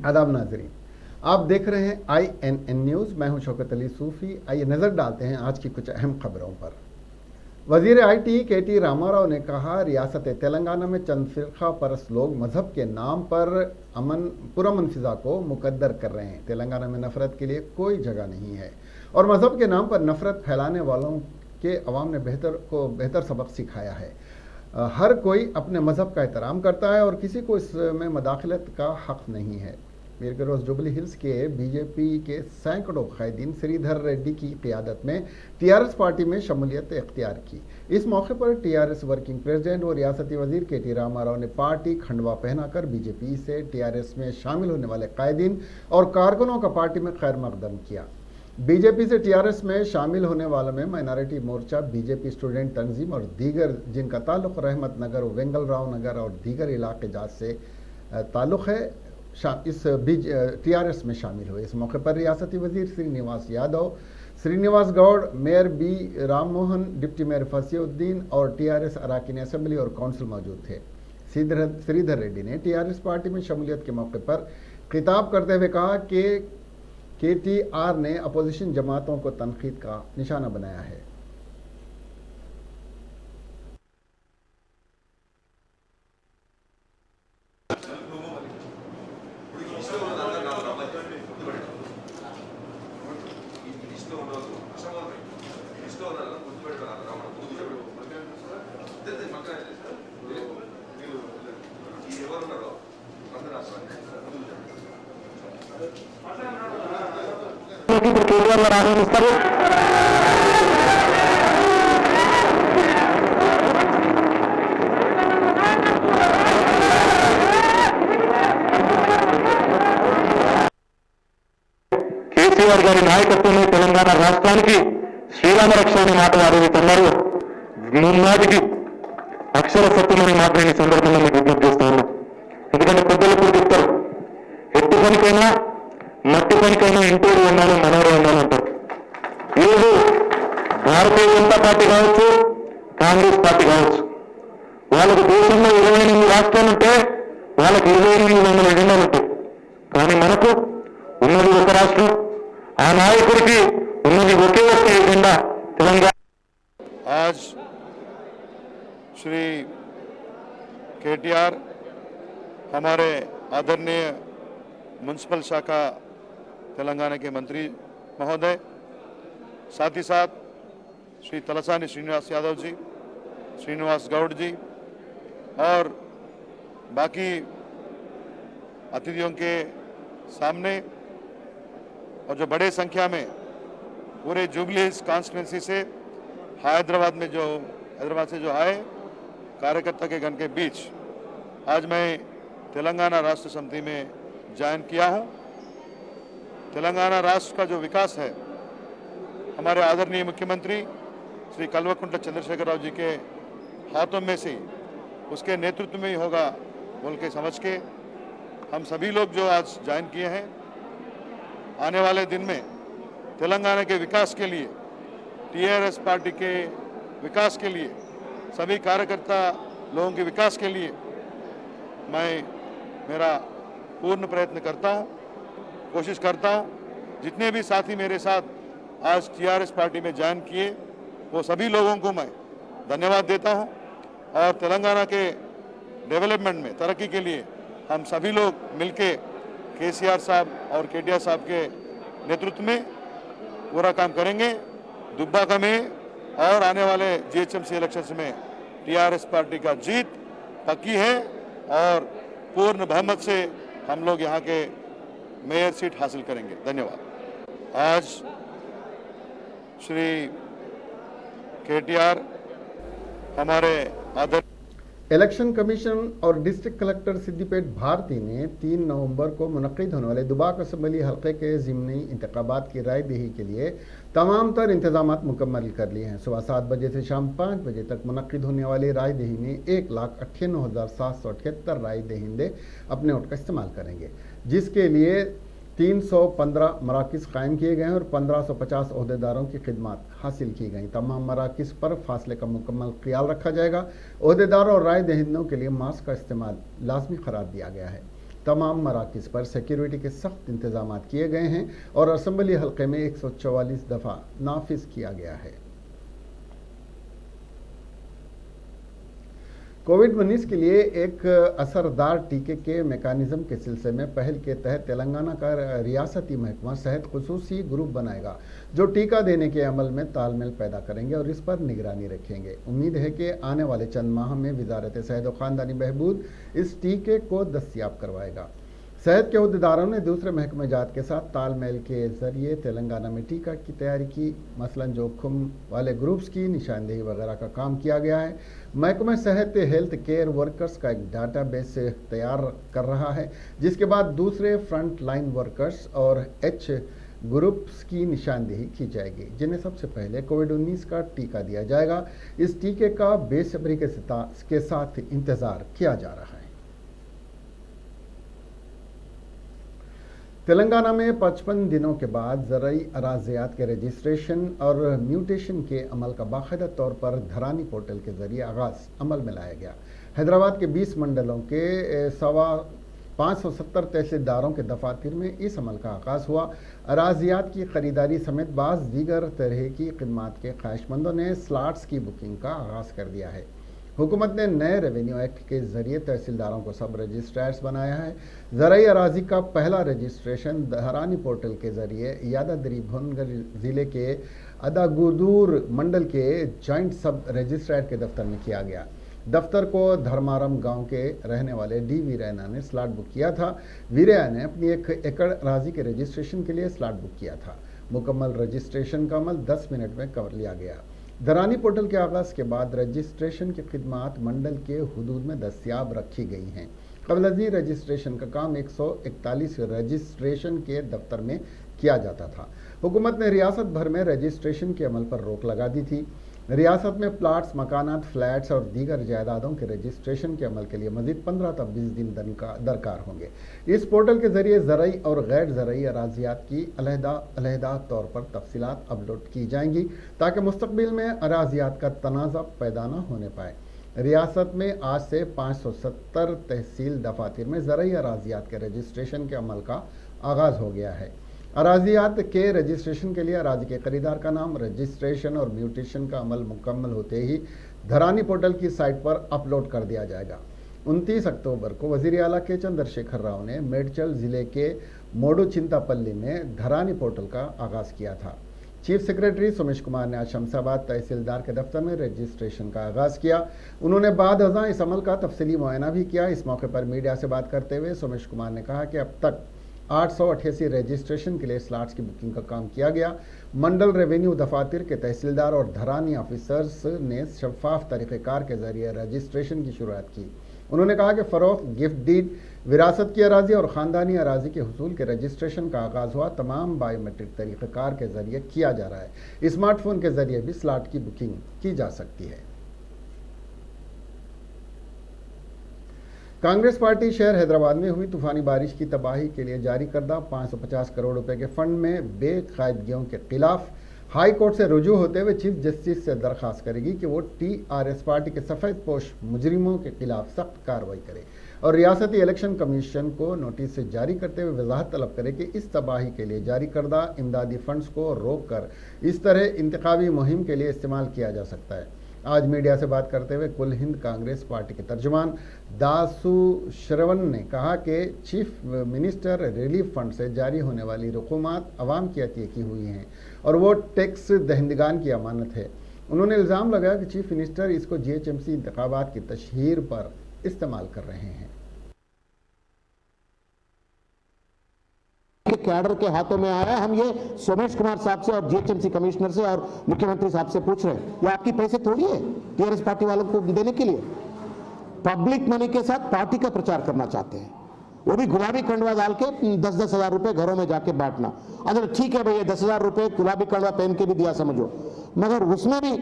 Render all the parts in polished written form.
आदाब नाजरीन, आप देख रहे हैं INN न्यूज़। मैं हूं शौकत अली सूफ़ी। आइए नज़र डालते हैं आज की कुछ अहम खबरों पर। वज़ीर IT KT रामाराव ने कहा, रियासत तेलंगाना में चंद फ़िरक़ा परस्त लोग मज़हब के नाम पर पुरअमन फ़िज़ा को मुकद्दर कर रहे हैं। तेलंगाना में नफ़रत के लिए कोई जगह नहीं है और मज़हब के नाम पर नफ़रत फैलाने वालों के अवाम ने बेहतर सबक सिखाया है। हर कोई अपने मज़हब का एहतराम करता है और किसी को इसमें मदाखलत का हक़ नहीं है। मीर के रोज़ जुबली हिल्स के BJP के सैकड़ों कैदीन श्रीधर रेड्डी की क़ियादत में TRS पार्टी में शमूलियत इख्तियार की। इस मौके पर TRS वर्किंग प्रेसिडेंट और रियासती वज़ीर KT रामाराव ने पार्टी खंडवा पहनाकर BJP से TRS में शामिल होने वाले कैदीन और कारकुनों का पार्टी में खैर मकदम किया। BJP से TRS में शामिल होने वालों में माइनॉरिटी मोर्चा, BJP स्टूडेंट तंजीम और दीगर जिनका ताल्लुक़ रहमत नगर, वेंगल राव नगर और दीगर इलाके जात से ताल्लुक़ है, इस TRS में शामिल हुए। इस मौके पर रियासती वज़ीर Srinivas Yadav, Srinivas Goud, mayor B Ram Mohan, deputy mayor Fasiuddin और TRS अरकान असेंबली और काउंसिल मौजूद थे। श्रीधर रेड्डी ने TRS पार्टी में शमूलियत के मौके पर खिताब करते हुए कहा कि KTR ने अपोजिशन जमातों को तनकीद का निशाना बनाया है। కేసీఆర్ గారి నాయకత్వంలో తెలంగాణ రాష్ట్రానికి శ్రీరామ రక్ష అనే మాట వారు మున్నాటికి అక్షర సత్యమనే మాట నేను ఈ సందర్భంగా మీకు విజ్ఞప్తి చేస్తా ఉన్నా. ఎందుకంటే పెద్దలు కూడా చెప్తారు, ఎట్టి పనికైనా మట్టి పనికైనా ఇంటోడు ఉండాలి, మనవడు ఉండాలంటారు. ఈరోజు భారతీయ జనతా పార్టీ కావచ్చు, కాంగ్రెస్ పార్టీ కావచ్చు, వాళ్ళకు దేశంలో 28 రాష్ట్రాలుంటే వాళ్ళకి 2800 ఎజెండాలు ఉంటాయి. కానీ మనకు ఉన్నది ఒక రాష్ట్రం, ఆ నాయకుడికి ఉన్నది ఒకే ఒక్క ఎజెండా తెలంగాణ. आज श्री KTR हमारे आदरणीय म्यूनसिपल शाखा तेलंगाना के मंत्री महोदय, साथ ही साथ श्री तलसानी श्रीनिवास यादव जी, श्रीनिवास गौड़ जी और बाकी अतिथियों के सामने और जो बड़े संख्या में पूरे जुबली हिल्स कॉन्स्टिट्यूंसी से हैदराबाद से जो आए कार्यकर्ता के गण के बीच आज मैं तेलंगाना राष्ट्र समिति में ज्वाइन किया हूं। तेलंगाना राष्ट्र का जो विकास है हमारे आदरणीय मुख्यमंत्री श्री कल्वकुंट्ला चंद्रशेखर राव जी के हाथों में से उसके नेतृत्व में ही होगा बोल के समझ के हम सभी लोग जो आज ज्वाइन किए हैं, आने वाले दिन में तेलंगाना के विकास के लिए, TRS पार्टी के विकास के लिए, सभी कार्यकर्ता लोगों के विकास के लिए मैं मेरा पूर्ण प्रयत्न करता हूं, कोशिश करता हूं। जितने भी साथी मेरे साथ आज TRS पार्टी में ज्वाइन किए वो सभी लोगों को मैं धन्यवाद देता हूं और तेलंगाना के डेवलपमेंट में, तरक्की के लिए हम सभी लोग मिलके KCR साहब और KTR साहब के नेतृत्व में पूरा काम करेंगे। दुब्बाका में और आने वाले GHMC इलेक्शंस में TRS पार्टी का जीत पक्की है और पूर्ण बहुमत से हम लोग यहाँ के मेयर सीट हासिल करेंगे। धन्यवाद। आज श्री KTR हमारे आदर इलेक्शन कमीशन और डिस्ट्रिक्ट कलेक्टर सिद्दीपेट भारती ने 3 नवंबर को मुनक्किद होने वाले दुबाक असेंबली हल्के के ज़िमनी इंतखाबात की रायदही के लिए तमाम तर इंतजामात मुकम्मल कर लिए हैं। सुबह 7 बजे से शाम 5 बजे तक मुनक्किद होने वाली रायदही में 1,98,778 राय दहिंदे अपने वोट का इस्तेमाल करेंगे, जिसके लिए 315 मराकज़ कायम किए गए हैं और 1550 अहदेदारों की खिदमत हासिल की गई। तमाम मराकज़ पर फासले का मुकम्मल ख्याल रखा जाएगा। अहदेदारों और राय दहिंदों के लिए मास्क का इस्तेमाल लाजमी करार दिया गया है। तमाम मराकज़ पर सिक्योरिटी के सख्त इंतजाम किए गए हैं और असम्बली हल्के में 144 दफ़ा नाफिज किया गया है। कोविड-19 के लिए एक असरदार टीके के मेकानिज़म के सिलसिले में पहल के तहत तेलंगाना का रियासती महकमा सेहत खुसूसी ग्रुप बनाएगा जो टीका देने के अमल में तालमेल पैदा करेंगे और इस पर निगरानी रखेंगे। उम्मीद है कि आने वाले चंद माह में वजारत सेहत और ख़ानदानी बहबूद इस टीके को दस्तयाब करवाएगा। सेहत के अहदेदारों ने दूसरे महकमे जात के साथ तालमेल के जरिए तेलंगाना में टीका की तैयारी की, मसलन जोखिम वाले ग्रुप्स की निशानदेही वगैरह का काम किया गया है। महकमा सेहत हेल्थ केयर वर्कर्स का एक डाटाबेस तैयार कर रहा है जिसके बाद दूसरे फ्रंट लाइन वर्कर्स और एच ग्रुप्स की निशानदेही की जाएगी जिन्हें सबसे पहले कोविड-19 का टीका दिया जाएगा। इस टीके का बेसब्री के साथ इंतज़ार किया जा रहा है। तेलंगाना में 55 दिनों के बाद ज़राई अराज़ियात के रजिस्ट्रेशन और म्यूटेशन के अमल का बाकायदा तौर पर धरानी पोर्टल के ज़रिए आगाज़ अमल में लाया गया। हैदराबाद के 20 मंडलों के 570 तहसीलदारों के दफातर में इस अमल का आगाज़ हुआ। अराज़ियात की ख़रीदारी समेत बाज़ दीगर तरह की खिदमात के ख्वाहिशमंदों ने स्लॉट्स की बुकिंग का आगाज़ कर दिया है। हुकूमत ने नए रेवेन्यू एक्ट के जरिए तहसीलदारों को सब रजिस्ट्रार्स बनाया है। ज़राई अराजी का पहला रजिस्ट्रेशन धरानी पोर्टल के जरिए यादाद्री भुवनगर ज़िले के अदागुदूर मंडल के जॉइंट सब रजिस्ट्रार के दफ्तर में किया गया। दफ्तर को धर्मारम गांव के रहने वाले डी वीरैना ने स्लॉट बुक किया था। वीरैना ने अपनी 1 एकड़ अराजी के रजिस्ट्रेशन के लिए स्लॉट बुक किया था। मुकम्मल रजिस्ट्रेशन का अमल 10 मिनट में कर लिया गया। धरानी पोर्टल के आगाज़ के बाद रजिस्ट्रेशन की खिदमात मंडल के हुदूद में दस्तियाब रखी गई हैं। कबलजी रजिस्ट्रेशन का काम 141 रजिस्ट्रेशन के दफ्तर में किया जाता था। हुकूमत ने रियासत भर में रजिस्ट्रेशन के अमल पर रोक लगा दी थी। रियासत में प्लाट्स, मकानात, फ्लैट्स और दीगर जायदादों के रजिस्ट्रेशन के अमल के लिए मजीद 15 तक 20 दिन दरकार होंगे। इस पोर्टल के जरिए ज़राई और गैर ज़राई अराजियात की अलहदा तौर पर तफसीलात अपलोड की जाएंगी ताकि मुस्तकबिल में अराजियात का तनाज़ा पैदा न होने पाए। रियासत में आज से 570 तहसील दफातर में ज़राई अराजियात के रजिस्ट्रेशन के अमल का आगाज़ हो गया है। अराजियात के रजिस्ट्रेशन के लिए अराजी के खरीदार का नाम, रजिस्ट्रेशन और म्यूटेशन का अमल मुकम्मल होते ही धरानी पोर्टल की साइट पर अपलोड कर दिया जाएगा। 29 अक्टूबर को वज़ीर आला के चंद्रशेखर राव ने मेडचल ज़िले के मोडू चिंतापल्ली में धरानी पोर्टल का आगाज़ किया था। चीफ सेक्रेटरी सोमेश कुमार ने आज शमशाबाद तहसीलदार के दफ्तर में रजिस्ट्रेशन का आगाज़ किया। उन्होंने बाद अज़ां इस अमल का तफसीली मुआयना भी किया। इस मौके पर मीडिया से बात करते हुए सोमेश कुमार ने कहा कि अब तक 888 रजिस्ट्रेशन के लिए स्लॉट्स की बुकिंग का काम किया गया। मंडल रेवेन्यू दफातर के तहसीलदार और धरानी ऑफिसर्स ने शफाफ तरीक़ेकार के जरिए रजिस्ट्रेशन की शुरुआत की। उन्होंने कहा कि फ़रोख्त, गिफ्ट डीड, विरासत की अराजी और ख़ानदानी अराजी के हुसूल के रजिस्ट्रेशन का आगाज़ हुआ तमाम बायोमेट्रिक तरीक़ेकार के ज़रिए किया जा रहा है। स्मार्टफोन के ज़रिए भी स्लॉट की बुकिंग की जा सकती है। कांग्रेस पार्टी शहर हैदराबाद में हुई तूफ़ानी बारिश की तबाही के लिए जारी करदा 550 करोड़ रुपए के फंड में बेकायदगियों के खिलाफ हाई कोर्ट से रुजू होते हुए चीफ जस्टिस से दरख्वास्त करेगी कि वो टीआरएस पार्टी के सफ़ेद पोश मुजरिमों के खिलाफ सख्त कार्रवाई करे और रियासती इलेक्शन कमीशन को नोटिस से जारी करते हुए वजाहत तलब करे कि इस तबाही के लिए जारी करदा इमदादी फंड्स को रोक कर इस तरह इंतखाबी मुहिम के लिए इस्तेमाल किया जा सकता है। आज मीडिया से बात करते हुए कुल हिंद कांग्रेस पार्टी के तर्जुमान दासू श्रवण ने कहा कि चीफ मिनिस्टर रिलीफ फंड से जारी होने वाली रकूमात अवाम की अतिया की हुई हैं और वो टैक्स दहंदगान की अमानत है। उन्होंने इल्ज़ाम लगाया कि चीफ मिनिस्टर इसको जीएचएमसी इंतखाबात की तशहीर पर इस्तेमाल कर रहे हैं। कैडर के हाथों में आया। हम ये सोमेश कुमार साहब से और जीएचएमसी कमिश्नर से और मुख्यमंत्री साहब से पूछ रहे हैं, ये आपकी पैसे थोड़ी है टीआरएस पार्टी वालों को देने के लिए। पब्लिक मनी के साथ पार्टी का प्रचार करना चाहते हैं, वो भी गुलाबी कंडवा डाल के 10-10 हजार रुपए घरों में जाके बांटना। अच्छा ठीक है भैया, 10,000 रुपए गुलाबी कंडवा पहन के भी दिया समझो, मगर उसमें भी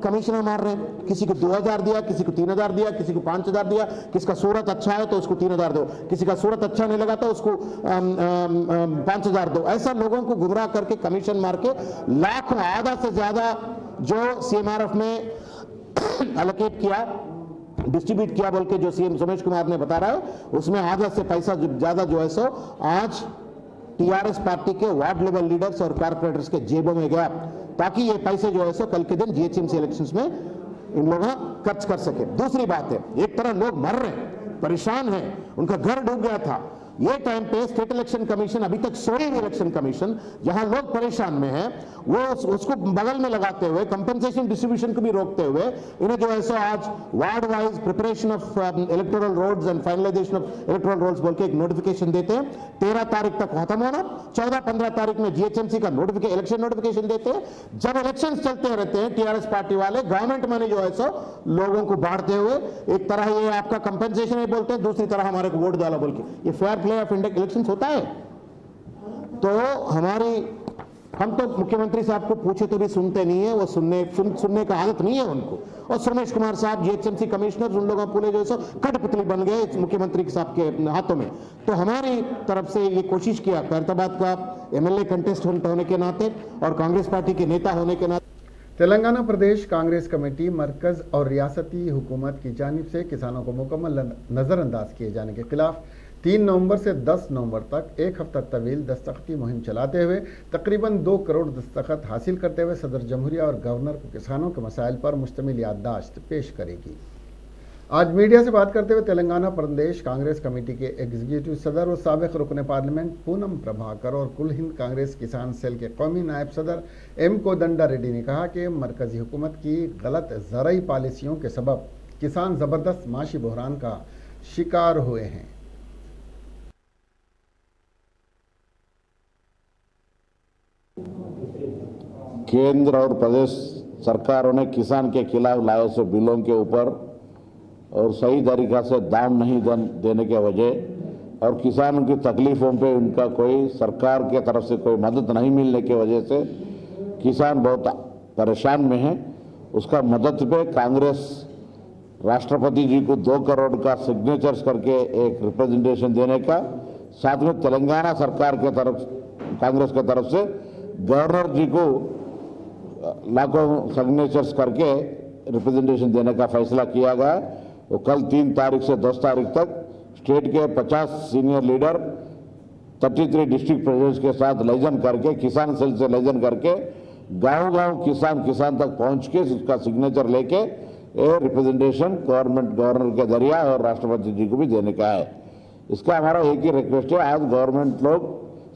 कमिश्नर मार रहे हैं। किसी को 2,000 दिया, किसी को 3,000 दिया, किसी को 5,000 दिया। किसका सूरत अच्छा है तो उसको 3,000 दो, किसी का सूरत अच्छा नहीं लगा तो उसको 5,000 दो। ऐसा लोगों को गुमराह करके कमीशन मार के लाखों, आधा से ज्यादा जो सीएमआरएफ में एलोकेट किया डिस्ट्रीब्यूट किया बोल के जो सीएम सोमेश कुमार ने बता रहा है, उसमें आधा से पैसा ज्यादा जो है सो आज टीआरएस पार्टी के वार्ड लेवल लीडर्स और कारपोरेटर्स के जेबों में गया, ताकि ये पैसे जो है सो कल के दिन जीएचएमसी इलेक्शंस में इन लोगों खर्च कर सके। दूसरी बात है, एक तरह लोग मर रहे हैं, परेशान हैं, उनका घर डूब गया था। ये टाइम पे स्टेट इलेक्शन कमीशन, अभी तक सोई इलेक्शन कमीशन, जहां लोग परेशान में हैं, वो उसको बगल में लगाते हुए कंपनसेशन डिस्ट्रीब्यूशन को भी रोकते हुए इन्हें जो है सो आज ward wise preparation of electoral rolls and finalisation of electoral rolls बोल के एक नोटिफिकेशन देते हैं। 13 तारीख तक खत्म होना, 14-15 तारीख में जीएचएमसी का इलेक्शन नोटिफिकेशन देते हैं। जब इलेक्शन चलते रहते हैं, टीआरएस पार्टी वाले गवर्नमेंट मनी जो है सो लोगों को बांटते हुए, एक तरह ये आपका कंपनसेशन है बोलते हैं, दूसरी तरह हमारे को वोट डाला बोल के, ये fair play of India election होता है। तो हम तो मुख्यमंत्री साहब को पूछे तो भी सुनते नहीं है, वो सुनने का आदत नहीं है उनको। और सोमेश कुमार साहब जीएचएमसी कमिश्नर, उन लोगों पूरे जो है कठपुतली बन गए मुख्यमंत्री साहब के हाथों में। तो हमारी तरफ से ये कोशिश किया, खैरताबाद का एमएलए कंटेस्टेंट होने के नाते और कांग्रेस पार्टी के नेता होने के नाते, तेलंगाना प्रदेश कांग्रेस कमेटी मरकज और रियासती हुकूमत की जानिब से किसानों को मुकम्मल नज़रअंदाज किए जाने के खिलाफ 3 नवंबर से 10 नवंबर तक एक हफ्ता तवील दस्तखती मुहिम चलाते हुए तकरीबन 2 करोड़ दस्तखत हासिल करते हुए सदर जमहूरिया और गवर्नर को किसानों के मसाइल पर मुश्तमिल याददाश्त पेश करेगी। आज मीडिया से बात करते हुए तेलंगाना प्रदेश कांग्रेस कमेटी के एग्जीक्यूटिव सदर और साबिक रुकन पार्लियामेंट पूनम प्रभाकर और कुल हिंद कांग्रेस किसान सेल के कौमी नायब सदर एम कोदंडा रेड्डी ने कहा कि मरकजी हुकूमत की गलत ज़राई पॉलिसियों के सबब किसान ज़बरदस्त माशी बहरान का शिकार हुए हैं। केंद्र और प्रदेश सरकारों ने किसान के खिलाफ लाए से बिलों के ऊपर और सही तरीका से दाम नहीं देने के वजह और किसानों की तकलीफों पे उनका कोई सरकार के तरफ से कोई मदद नहीं मिलने की वजह से किसान बहुत परेशान में है। उसका मदद पे कांग्रेस राष्ट्रपति जी को 2 करोड़ का सिग्नेचर्स करके एक रिप्रेजेंटेशन देने का, साथ में तेलंगाना सरकार के तरफ कांग्रेस के तरफ से गवर्नर जी को लाखों सिग्नेचर्स करके रिप्रेजेंटेशन देने का फैसला किया गया। तो कल 3 तारीख से 10 तारीख तक स्टेट के 50 सीनियर लीडर 33 डिस्ट्रिक्ट प्रेसिडेंट्स के साथ लेजन करके, किसान सेल से लेजन करके गांव-गांव किसान तक पहुंच के उसका सिग्नेचर लेके रिप्रेजेंटेशन गवर्नर के जरिया और राष्ट्रपति जी को भी देने का है। इसका हमारा एक ही रिक्वेस्ट है, आज गवर्नमेंट लोग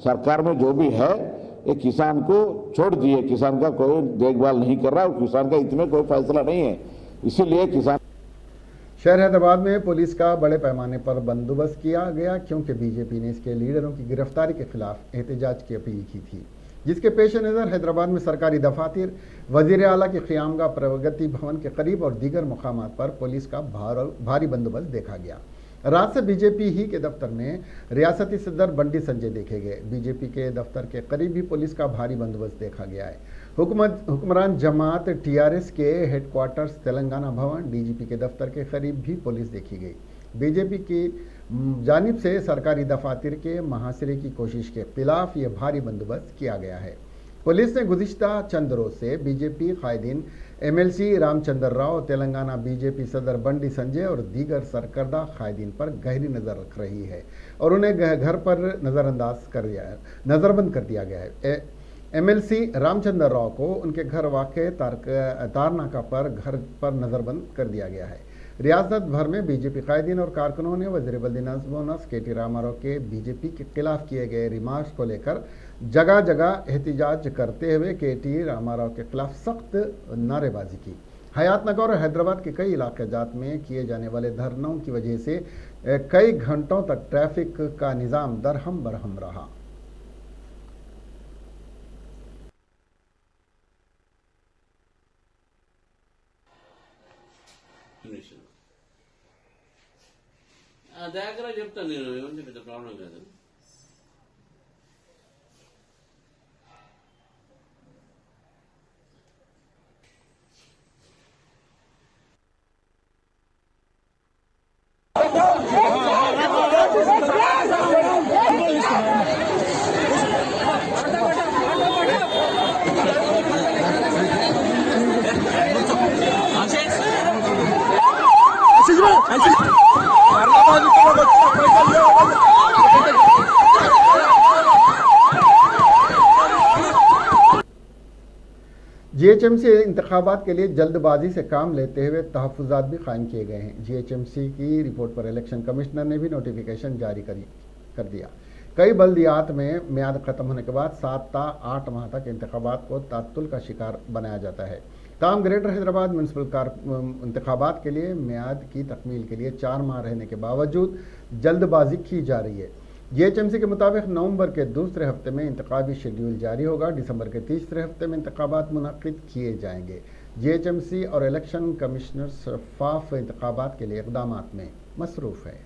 सरकार में जो भी है ये किसान को छोड़ दिए, किसान का कोई देखभाल नहीं कर रहा और किसान का इसमें कोई फैसला नहीं है, इसीलिए किसान। शहर हैदराबाद में पुलिस का बड़े पैमाने पर बंदोबस्त किया गया क्योंकि बीजेपी ने इसके लीडरों की गिरफ्तारी के खिलाफ एहतजाज की अपील की थी, जिसके पेश नज़र हैदराबाद में सरकारी दफातर, वजीर आला की क़यामगाह प्रगति भवन के करीब और दीगर मकामात पर पुलिस का भारी बंदोबस्त देखा गया। रात से बीजेपी ही के दफ्तर में रियासती सदर बंडी संजय देखे गए। बीजेपी के दफ्तर के करीब भी पुलिस का भारी बंदोबस्त देखा गया है। हुक्मरान जमात टीआरएस के हेडक्वार्टर्स तेलंगाना भवन, डीजीपी के दफ्तर के करीब भी पुलिस देखी गई। बीजेपी की जानिब से सरकारी दफातर के मुहासरे की कोशिश के खिलाफ ये भारी बंदोबस्त किया गया है। पुलिस ने गुज़िश्ता चंद रोज से बीजेपी कायदीन एमएलसी रामचंद्र राव, तेलंगाना बीजेपी सदर बंडी संजय और दीगर सरकर्दा कायदीन पर गहरी नज़र रख रही है और उन्हें घर पर नज़रबंद कर दिया गया है। एमएलसी रामचंद्र राव को उनके घर वाक़े तारनाका पर घर पर नज़रबंद कर दिया गया है। रियासत भर में बीजेपी कायदीन और कारकुनों ने वज़ीर बल्दी नज़्म केटी रामाराव के बीजेपी के खिलाफ किए गए रिमार्क्स को लेकर जगह जगह एहतजाज करते हुए केटी रामाराव के खिलाफ सख्त नारेबाजी की। हयातनगर और हैदराबाद के कई इलाके जात में किए जाने वाले धरनों की वजह से कई घंटों तक ट्रैफिक का निज़ाम दरहम बरहम रहा। దగ్గర చెప్తాను నేను, ఏమంటే పెద్ద ప్రాబ్లం కాదు. जीएचएमसी इंतखाबात के लिए जल्दबाजी से काम लेते हुए तहफ़्फ़ुज़ात भी कायम किए गए हैं। जीएचएमसी की रिपोर्ट पर इलेक्शन कमिश्नर ने भी नोटिफिकेशन जारी कर दिया। कई बल्दियात में म्याद खत्म होने के बाद 7 ता 8 माह तक इंतखाबात को तात्तुल का शिकार बनाया जाता है। ताहम ग्रेटर हैदराबाद म्यूनसिपल इंतखाबात के लिए म्याद की तकमील के लिए 4 माह रहने के बावजूद जल्दबाजी की जा रही है। जीएचएमसी के मुताबिक नवंबर के दूसरे हफ्ते में इंतखाबी शेड्यूल जारी होगा। दिसंबर के तीसरे हफ्ते में इंतखाबात मुनक्किद किए जाएंगे। जीएचएमसी और इलेक्शन कमिश्नर शफाफ इंतखाबात के लिए इक़दामात में मसरूफ़ है।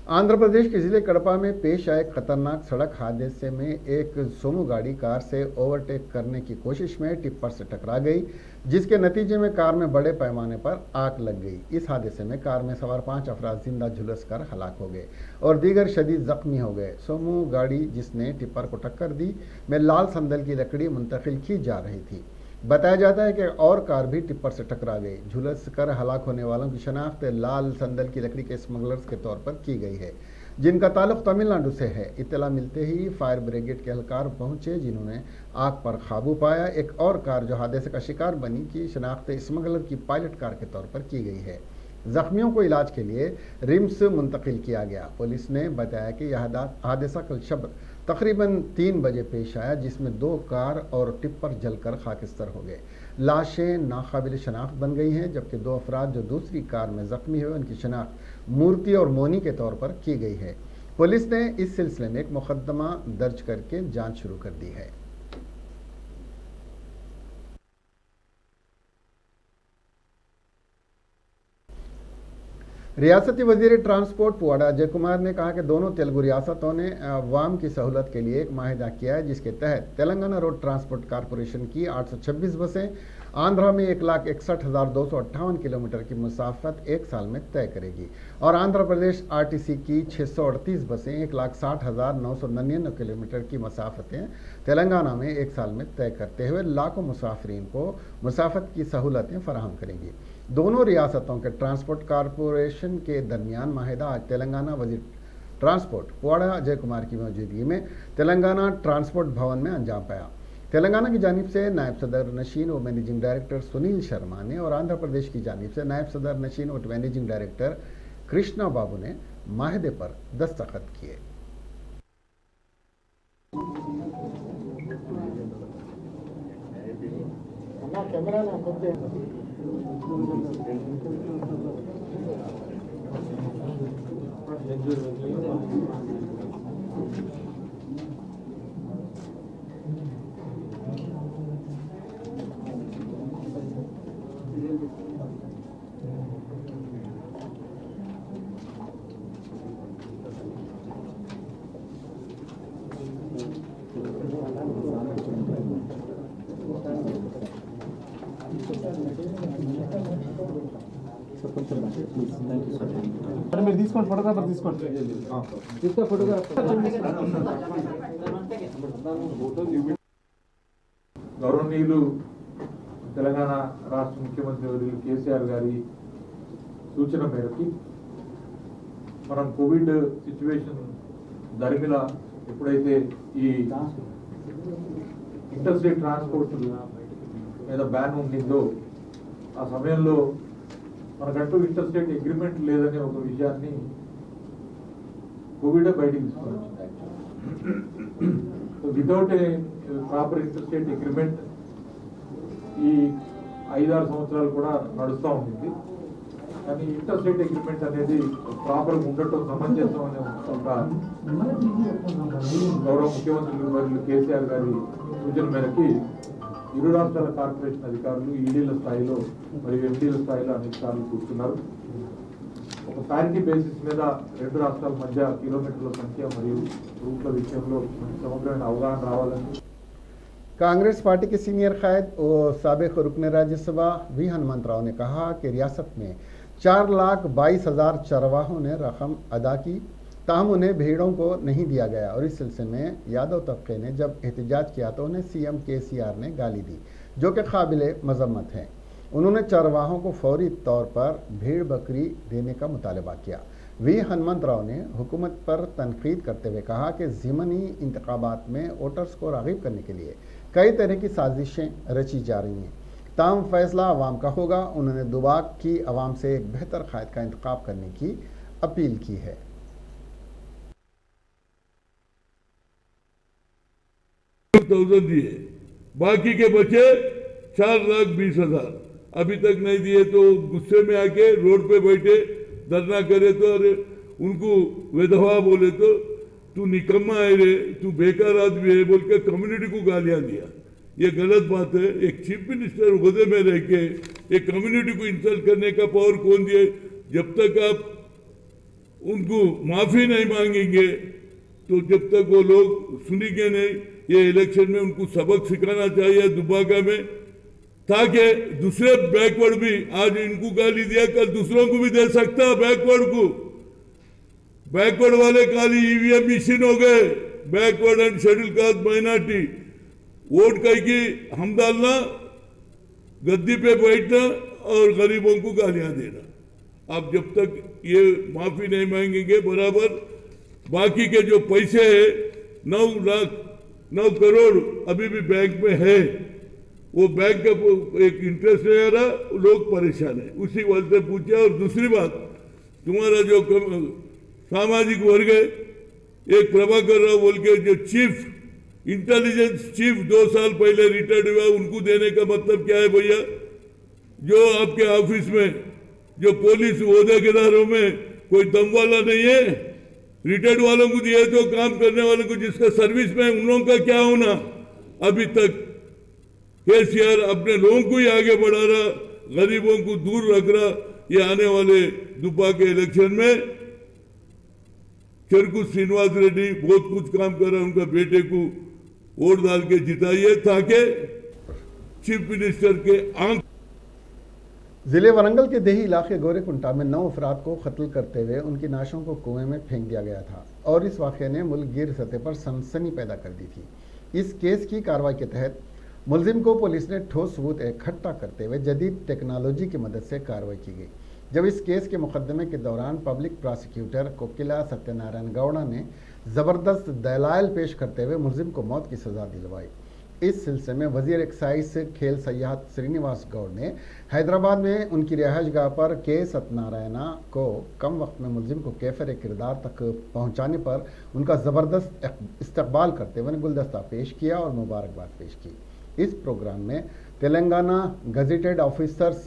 आंध्र प्रदेश के जिले कड़पा में पेश आए खतरनाक सड़क हादसे में एक सोमो गाड़ी कार से ओवरटेक करने की कोशिश में टिप्पर से टकरा गई, जिसके नतीजे में कार में बड़े पैमाने पर आग लग गई। इस हादसे में कार में सवार 5 अफराद जिंदा झुलस कर हलाक हो गए और दीगर शदीद जख्मी हो गए। सोमो गाड़ी जिसने टिप्पर को टक्कर दी में लाल संदल की लकड़ी मुंतकिल की जा रही थी। बताया जाता है कि और कार भी टिप्पर से टकरा गई। झुलस कर हलाक होने वालों की शनाख्त लाल संदल की लकड़ी के स्मगलर्स के तौर पर की गई है, जिनका ताल्लुक तमिलनाडु से है। इत्तला मिलते ही फायर ब्रिगेड के एहलकार पहुंचे, जिन्होंने आग पर काबू पाया। एक और कार जो हादसे का शिकार बनी की शनाख्त स्मगलर की पायलट कार के तौर पर की गई है। जख्मियों को इलाज के लिए रिम्स मुंतकिल किया गया। पुलिस ने बताया कि यह हादसा कल शब तकरीबन 3 बजे पेश आया, जिसमें 2 कार और टिप्पर जलकर खाकिस्तर हो गए। लाशें नाकाबिल शनाख्त बन गई हैं, जबकि 2 अफराद जो दूसरी कार में जख्मी हुए उनकी शनाख्त मूर्ति और मोनी के तौर पर की गई है। पुलिस ने इस सिलसिले में एक मुकदमा दर्ज करके जांच शुरू कर दी है। रियासती वजीर ट्रांसपोर्ट पुआड़ा अजय कुमार ने कहा कि दोनों तेलुगु रियासतों ने अवाम की सहूलत के लिए एक माहिदा किया है, जिसके तहत तेलंगाना रोड ट्रांसपोर्ट कॉरपोरेशन की 826 बसें आंध्रा में 1,61,258 किलोमीटर की मुसाफत 1 साल में तय करेगी और आंध्र प्रदेश आरटीसी की 638 बसें 1,60,999 किलोमीटर की मुसाफतें तेलंगाना में 1 साल में तय करते हुए लाखों मुसाफिरीन को मुसाफत की सहूलतें फराहम करेंगी। दोनों रियासतों के ट्रांसपोर्ट कॉरपोरेशन के दरमियान माहिदा आज तेलंगाना वजीर ट्रांसपोर्ट पुआड़ा अजय कुमार की मौजूदगी में तेलंगाना ट्रांसपोर्ट भवन में अंजाम पाया। तेलंगाना की जानिब से नायब सदर नशीन व मैनेजिंग डायरेक्टर सुनील शर्मा ने और आंध्र प्रदेश की जानिब से नायब सदर नशीन व मैनेजिंग डायरेक्टर कृष्णा बाबू ने माहिदे पर दस्तखत किए। మీరు తీసుకోండి, ఫోటోగ్రాఫర్ తీసుకోండి. గౌరవనీయులు తెలంగాణ రాష్ట్ర ముఖ్యమంత్రి వర్యులు కేసీఆర్ గారి సూచన మేరకు మనం కోవిడ్ సిచ్యువేషన్ దరిమిల ఎప్పుడైతే ఈ ఇంటర్ స్టేట్ ట్రాన్స్పోర్ట్ మీద బ్యాన్ ఉండిందో ఆ సమయంలో మనకంటూ ఇంటర్ స్టేట్ అగ్రిమెంట్ లేదనే ఒక విషయాన్ని కోవిడ్ బయటికి తీసుకొని వచ్చింది. Without a proper inter state agreement ఈ 5-6 సంవత్సరాలు కూడా నడుస్తూ ఉంటుంది. కానీ ఇంటర్ స్టేట్ అగ్రిమెంట్ అనేది ప్రాపర్గా ఉండటం సమంజసం అనే ఒక గౌరవ ముఖ్యమంత్రి వర్యులు కేసీఆర్ గారి సూచన మేరకి ఇరు రాష్ట్రాల కార్పొరేషన్ అధికారులు ఈడీల స్థాయిలో మరియు ఎండీల స్థాయిలో అనేక సార్లు కూర్చున్నారు. ఒక ప్యారిటీ బేసిస్ మీద 2 రాష్ట్రాల మధ్య కిలోమీటర్ల సంఖ్య మరియు రూట్ల విషయంలో సమగ్రమైన అవగాహన రావాలని कांग्रेस पार्टी के सीनियर कायद और साबिक रुकन राज्यसभा वी हनुमंत राव ने कहा कि रियासत में 4,22,000 चरवाहों ने रकम अदा की, ताहम उन्हें भेड़ों को नहीं दिया गया और इस सिलसिले में यादव तबके ने जब एहतजाज किया तो उन्हें सीएम केसीआर ने गाली दी, जो कि काबिले मजम्मत है। उन्होंने चरवाहों को फौरी तौर पर भेड़ बकरी देने का मुतालबा किया। वी हनुमंत राव ने हुकूमत पर तनकीद करते हुए कहा कि ज़िमनी इंतखाबात में वोटर्स को राग़िब करने के लिए कई तरह की साजिशें रची जा रही हैं। ताहम फैसला अवाम का होगा। उन्होंने दुबा की अवाम से एक बेहतर कायद का इंतखाब करने की अपील की है। दिए, बाकी के बचे 4,20,000 अभी तक नहीं दिए, तो गुस्से में आके रोड पे बैठे धरना करे तो अरे उनको विधवा बोले तो तू निकम्मा है रे, तू बेकार आदमी है बोल के कम्युनिटी को गालियां दिया। ये गलत बात है। एक चीफ मिनिस्टर ओहदे में रह के एक कम्युनिटी को इंसल्ट करने का पावर कौन दिए? जब तक आप उनको माफी नहीं मांगेंगे तो जब तक वो लोग सुनेंगे नहीं। ये इलेक्शन में उनको सबक सिखाना चाहिए दुबाका में, ताकि दूसरे बैकवर्ड भी, आज इनको गाली दिया कल दूसरों को भी दे सकता। बैकवर्ड को, बैकवर्ड वाले खाली ईवीएम मशीन हो गए। Backward and schedule caste minority vote कहीं की हम डालना, गद्दी पे बैठना और गरीबों को गालियां देना। आप जब तक ये माफी नहीं मांगेंगे बराबर, बाकी के जो पैसे है 9 करोड़ अभी भी बैंक में है, वो बैंक का एक इंटरेस्ट नहीं आ रहा, लोग परेशान है। उसी वजह से पूछा। और दूसरी बात, तुम्हारा जो सामाजिक वर्ग है, एक प्रभाकर राव बोल के जो चीफ इंटेलिजेंस चीफ 2 साल पहले रिटायर्ड हुआ, उनको देने का मतलब क्या है भैया? जो आपके ऑफिस में जो पुलिस ओहदेदारों में कोई दम वाला नहीं है, रिटायर्ड वालों को दिए तो काम करने वालों को जिसका सर्विस में उन लोगों का क्या होना? अभी तक केसीआर अपने लोगों को ही आगे बढ़ा रहा, गरीबों को दूर रख रहा। ये आने वाले दुबा के इलेक्शन में चरकू श्रीनिवास रेड्डी बहुत कुछ काम कर रहा है, उनका बेटे को वोट डाल के जिताइए ताकि चीफ मिनिस्टर के आंख। जिले वारंगल के देही इलाके गोरेकुंटा में 9 अफराद को कत्ल करते हुए उनकी लाशों को कुएं में फेंक दिया गया था और इस वाक़े ने मुल्क गिर सतह पर सनसनी पैदा कर दी थी। इस केस की कार्रवाई के तहत मुलजिम को पुलिस ने ठोस सबूत इकट्ठा करते हुए जदीद टेक्नोलॉजी की मदद से कार्रवाई की गई। जब इस केस के मुकदमे के दौरान पब्लिक प्रोसिक्यूटर कोकिला सत्यनारायण गौड़ा ने ज़बरदस्त दलाइल पेश करते हुए मुलजिम को मौत की सज़ा दिलवाई। इस सिलसिले में वजीर एक्साइज खेल सयाहत श्रीनिवास गौड़ ने हैदराबाद में उनकी रिहाइशगाह पर के सत्यनारायण को कम वक्त में मुलजिम को कैफर किरदार तक पहुंचाने पर उनका ज़बरदस्त इस्तकबाल करते हुए गुलदस्ता पेश किया और मुबारकबाद पेश की। इस प्रोग्राम में Telangana gazetted officers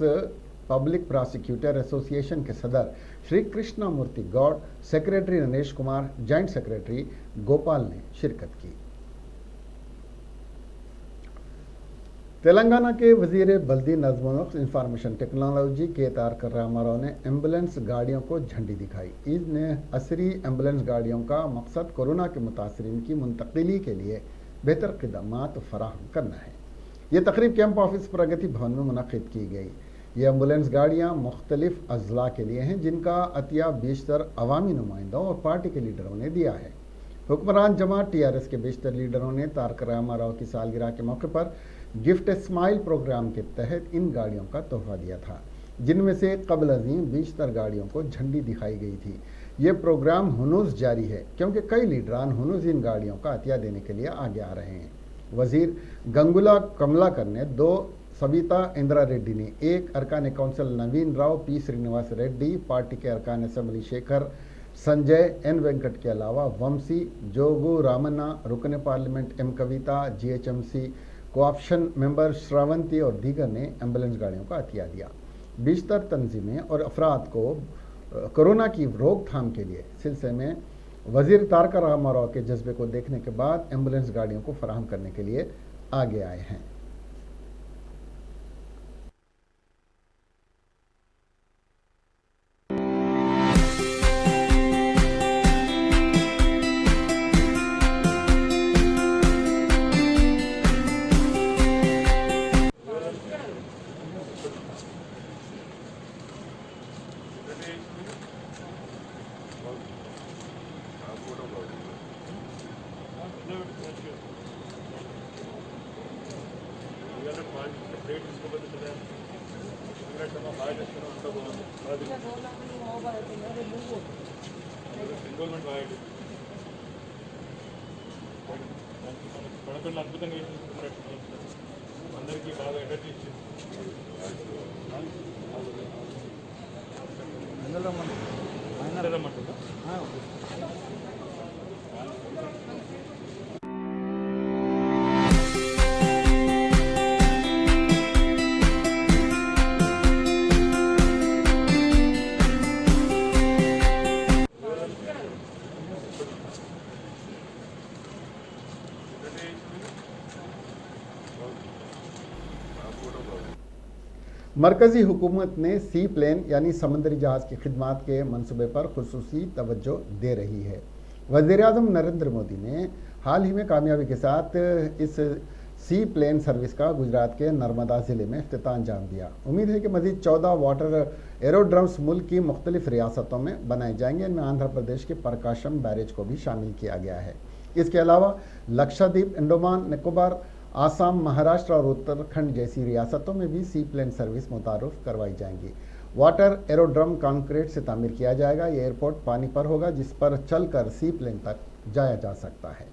public prosecutor association के सदर Shri Krishna Murthy Goud, secretary Naresh Kumar, joint secretary Gopal ने शिरकत की। तेलंगाना के वजीर बल्दी नज़्म इंफॉर्मेशन टेक्नोलॉजी के तारक रामाराव ने एम्बुलेंस गाड़ियों को झंडी दिखाई। इन असरी एम्बुलेंस गाड़ियों का मकसद कोरोना के मुतासरीन की मुंतकिली के लिए बेहतर खिदमात फराहम करना है। ये तकरीब कैंप ऑफिस प्रगति भवन में मुनक़िद की गई। ये एम्बुलेंस गाड़ियाँ मुख्तलिफ अजला के लिए हैं, जिनका अतिया बेशतर अवामी नुमाइंदों और पार्टी के लीडरों ने दिया है। हुक्मरान जमात TRS के बेशतर लीडरों ने तारक रामाराव की सालगिरह के मौके पर गिफ्ट स्माइल प्रोग्राम के तहत इन गाड़ियों का तोहफा दिया था, जिनमें से कबल अजीम बेशतर गाड़ियों को झंडी दिखाई गई थी। ये प्रोग्राम हुनूस जारी है क्योंकि कई लीडरान हुनूस इन गाड़ियों का अतिया देने के लिए आगे आ रहे हैं। वजीर गंगुला कमलाकर ने 2, सविता इंदिरा रेड्डी ने 1, अरकान कौंसिल नवीन राव, P श्रीनिवास रेड्डी, पार्टी के अरकान असम्बली शेखर, संजय, N वेंकट के अलावा वंशी, जोगू रामन्ना, रुकन पार्लियामेंट M कविता, GHMC कोऑप्शन मेंबर श्रावंती और दीगर ने एम्बुलेंस गाड़ियों का अतिया दिया। बेशतर तंजीमें और अफराद को कोरोना की रोकथाम के लिए सिलसिले में वजीर तारक रामाराव के जज्बे को देखने के बाद एम्बुलेंस गाड़ियों को फराहम करने के लिए आगे आए हैं। మనకు అద్భుతంగా అందరికీ బాగా ఎనర్జీ ఇచ్చింది. मरकजी हुकूमत ने सी प्लेन यानी समंदरी जहाज़ की खिदमात के मनसूबे पर खुसूसी तवज्जो दे रही है। वज़ीर-ए-आज़म नरेंद्र मोदी ने हाल ही में कामयाबी के साथ इस सी प्लेन सर्विस का गुजरात के नर्मदा ज़िले में इफ्तिताह अंजाम दिया। उम्मीद है कि मज़ीद 14 वाटर एरोड्रम्स मुल्क की मुख्तलिफ रियासतों में बनाए जाएंगे। इनमें आंध्र प्रदेश के प्रकाशम बैरेज को भी शामिल किया गया है। इसके अलावा लक्षद्वीप, अंडमान निकोबार, आसाम, महाराष्ट्र और उत्तराखंड जैसी रियासतों में भी सी प्लेन सर्विस मुतारुफ करवाई जाएंगी। वाटर एरोड्रम कंक्रीट से तामीर किया जाएगा। ये एयरपोर्ट पानी पर होगा जिस पर चलकर सी प्लेन तक जाया जा सकता है।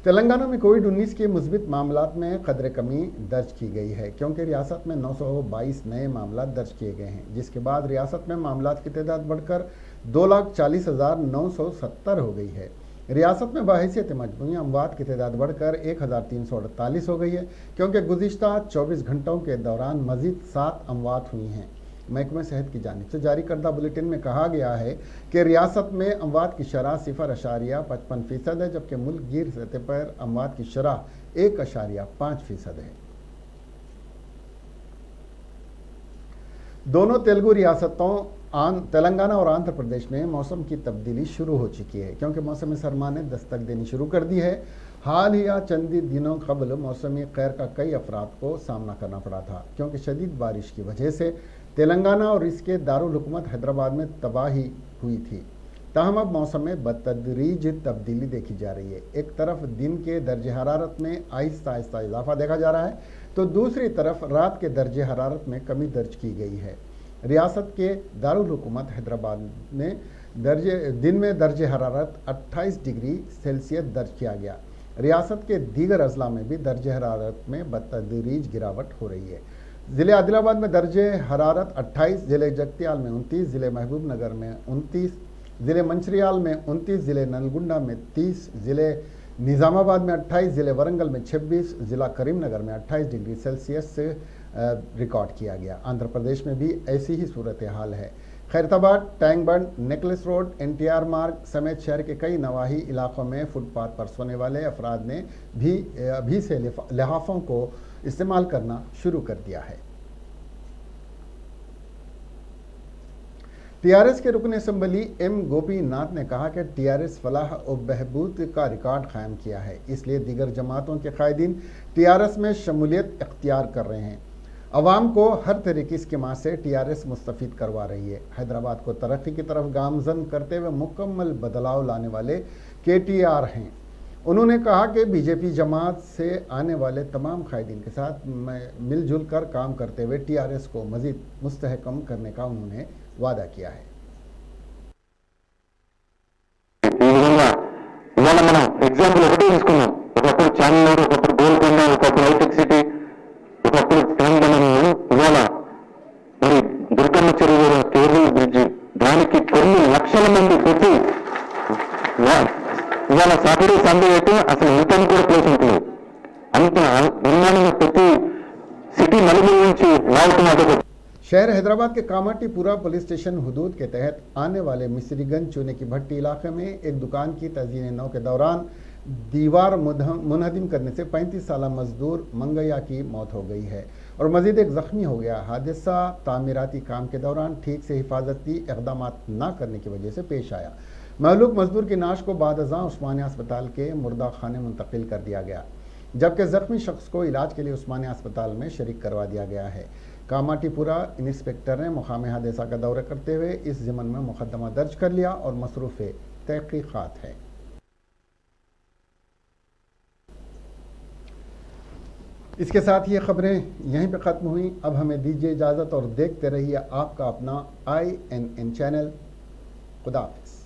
तेलंगाना में कोविड-19 के मुस्बित मामलात में कदरे कमी दर्ज की गई है क्योंकि रियासत में 922 नए मामला दर्ज किए गए हैं, जिसके बाद रियासत में मामलात की तादाद बढ़कर 2,40,970 हो गई है। रियासत में बहैसियत मजमूई अमवात की तादाद बढ़कर 1,348 हो गई है क्योंकि गुज़िश्ता 24 घंटों के दौरान मज़ीद 7 अमवात हुई हैं। महकमे सेहत की जानिब से जारी करदा बुलेटिन में कहा गया है कि रियासत में अमवात की शरह 0.55% है, जबकि मुल्क गिर सतह पर अमवात की शरह 1.5% है। दोनों तेलुगु रियासतों तेलंगाना और आंध्र प्रदेश में मौसम की तब्दीली शुरू हो चुकी है क्योंकि मौसम सरमा ने दस्तक देनी शुरू कर दी है। हाल ही या चंद दिनों कबल मौसमी खैर का कई अफराद को सामना करना पड़ा था क्योंकि शदीद बारिश की वजह से तेलंगाना और इसके दारुल हुकूमत हैदराबाद में तबाही हुई थी। ताहम अब मौसम में बतदरीज तब्दीली देखी जा रही है। एक तरफ दिन के दर्जे हरारत में आहिस्ता आहिस्ता इजाफा देखा जा रहा है तो दूसरी तरफ रात के दर्जे हरारत में कमी दर्ज की गई है। रियासत के दारुल हुकूमत हैदराबाद में दिन में दर्जे हरारत 28 डिग्री सेल्सियस दर्ज किया गया। रियासत के दीगर अजला में भी दर्जे हरारत में बतदरीज गिरावट हो रही है। ज़िले आदिलाबाद में दर्जे हरारत 28, ज़िले जगतियाल में 29, ज़िले महबूब नगर में 29, ज़िले मंचिरियाल में 29, ज़िले नलगुंडा में 30, ज़िले निज़ामाबाद में 28, ज़िले वरंगल में 26, ज़िला करीमनगर में 28 डिग्री सेल्सियस से रिकॉर्ड किया गया। आंध्र प्रदेश में भी ऐसी ही सूरत हाल है। खैरताबाद, टैंगबंड, नेकलेस रोड, NTR मार्ग समेत शहर के कई नवाही इलाकों में फुटपाथ पर सोने वाले अफराद ने भी अभी से लिहाफों को इस्तेमाल करना शुरू कर दिया है। TRS के रुकन असम्बली M गोपीनाथ ने कहा कि TRS फलाह और बहबूद का रिकॉर्ड कायम किया है, इसलिए दीगर जमातों के कायदीन TRS में शमूलियत इख्तियार कर रहे हैं। अवाम को हर तरीके की माँ से TRS मुस्तफ़ीद करवा रही है। हैदराबाद को तरक्की की तरफ गामजन करते हुए मुकम्मल बदलाव लाने वाले KTR हैं। उन्होंने कहा कि बीजेपी जमात से आने वाले तमाम कायदीन के साथ मिलजुल कर काम करते हुए TRS को मज़ीद मुस्तहकम करने का उन्होंने वादा किया है। एग्जांपल ఒకటే తీసుకున్నాం. ఒకప్పుడు చార్మినార్, ఒకప్పుడు గోల్కొండ, ఒకప్పుడు హైటెక్ సిటీ, ఒకప్పుడు తెలంగాణలో ఇవాళ మరి దుర్గమ్మ చెరువు కేబుల్ బ్రిడ్జ్, దానికి కొన్ని లక్షల మంది ప్రతి ఇవాళ సాటర్డే సండే అయితే అసలు ఎంత కూడా ప్లేస్ ఉంటుంది. అంత నిర్మాణం ప్రతి సిటీ నలుగురు నుంచి వాడుతున్నారు. शहर हैदराबाद के कामाटीपुरा पुलिस स्टेशन हुदूद के तहत आने वाले मिस्रीगंज चूने की भट्टी इलाके में एक दुकान की तज़यीन नौ के दौरान दीवार मुनहदिम करने से 35 साल मजदूर मंगैया की मौत हो गई है और मजीद एक जख्मी हो गया। हादसा तामीराती काम के दौरान ठीक से हिफाजती इक़दाम न करने की वजह से पेश आया। महलूक मजदूर की नाश को बादअज़ां उस्मानिया अस्पताल के मुर्दा खाने मुंतकिल कर दिया गया, जबकि जख्मी शख्स को इलाज के लिए उस्मानिया अस्पताल में शरीक करवा दिया गया है। कामाटीपुरा इंस्पेक्टर ने मुकाम हादसा का दौरा करते हुए इस ज़िमन में मुकदमा दर्ज कर लिया और मसरूफ़ तहक़ीक़ात है। इसके साथ ये खबरें यहीं पे ख़त्म हुई। अब हमें दीजिए इजाज़त और देखते रहिए आपका अपना INN चैनल। खुदा हाफ़िज़।